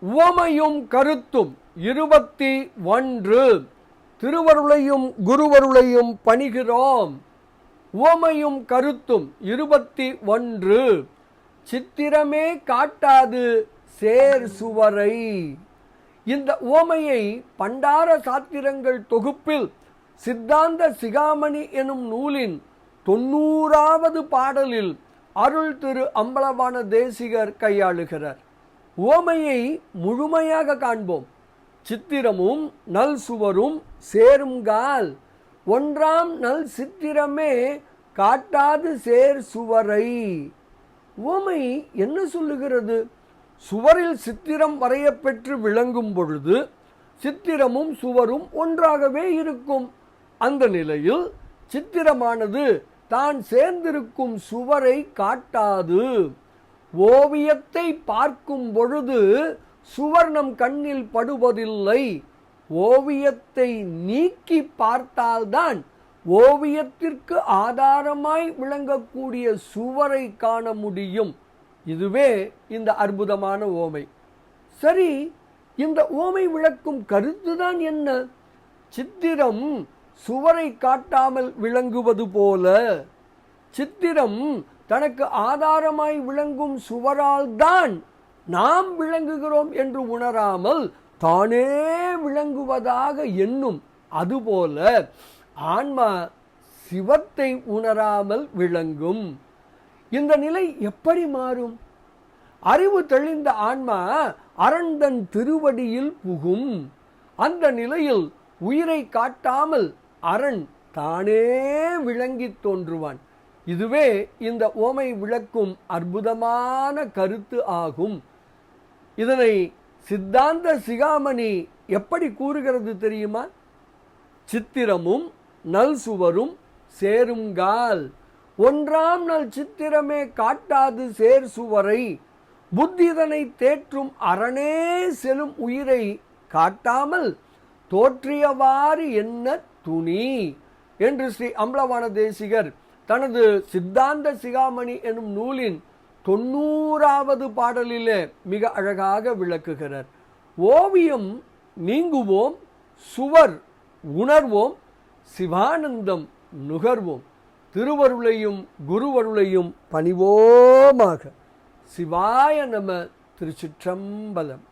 உவமையும் கருத்தும் 21 திருவருளையும் குருவருளையும் பணிகிறோம். உவமையும் கருத்தும் 21 சித்திரமே காட்டாது சேர் சுவரை. இந்த உவமையை பண்டார சாத்திரங்கள் தொகுப்பில் சித்தாந்த சிகாமணி எனும் நூலின் 90வது பாடலில் அருள் திரு அம்பலவான தேசிகர் கையாளுகிறார். உவமையை முழுமையாக காண்போம். சித்திரமும் நல் சுவரும் சேருங்கால் ஒன்றாம் நல் சித்திரமே காட்டாது சேர் சுவரை. உவமை என்ன சொல்லுகிறது? சுவரில் சித்திரம் வரையப்பெற்று விளங்கும் பொழுது சித்திரமும் சுவரும் ஒன்றாகவே இருக்கும். அந்த நிலையில் சித்திரமானது தான் சேர்ந்திருக்கும் சுவரை காட்டாது. ஓவியத்தை பார்க்கும் பொழுது சுவர் நம் கண்ணில் படுவதில்லை. ஓவியத்தை நீக்கி பார்த்தால்தான் ஓவியத்திற்கு ஆதாரமாய் விளங்கக்கூடிய சுவரை காண முடியும். இதுவே இந்த அற்புதமான உவமை. சரி, இந்த உவமை விளக்கும் கருத்துதான் என்ன? சித்திரம் சுவரை காட்டாமல் விளங்குவது போல சித்திரம் தனக்கு ஆதாரமாய் விளங்கும் சுவரால் தான் நாம் விளங்குகிறோம் என்று உணராமல் தானே விளங்குவதாக எண்ணும். அதுபோல ஆன்மா சிவத்தை உணராமல் விளங்கும். இந்த நிலை எப்படி மாறும்? அறிவு தெளிந்த ஆன்மா அரண்தன் திருவடியில் புகும். அந்த நிலையில் உயிரை காட்டாமல் அரண் தானே விளங்கி தோன்றுவான். இதுவே இந்த உவமை விளக்கும் அற்புதமான கருத்து ஆகும். இதனை சித்தாந்த சிகாமணி எப்படி கூறுகிறது தெரியுமா? சித்திரமும் நல் சுவரும் சேருங்கால் ஒன்றாம் நல் சித்திரமே காட்டாது சேர் சுவரை. புத்திதனை தேற்றும் அரணே செலும் உயிரை காட்டாமல் தோற்றியவாறு என்ன துணி என்று ஸ்ரீ அம்பலவான தேசிகர் தனது சித்தாந்த சிகாமணி எனும் நூலின் 90வது பாடலிலே மிக அழகாக விளக்குகிறார். ஓவியம் நீங்குவோம், சுவர் உணர்வோம், சிவானந்தம் நுகர்வோம். திருவருளையும் குருவருளையும் பணிவோமாக. சிவாய நம. திருச்சிற்றம்பலம்.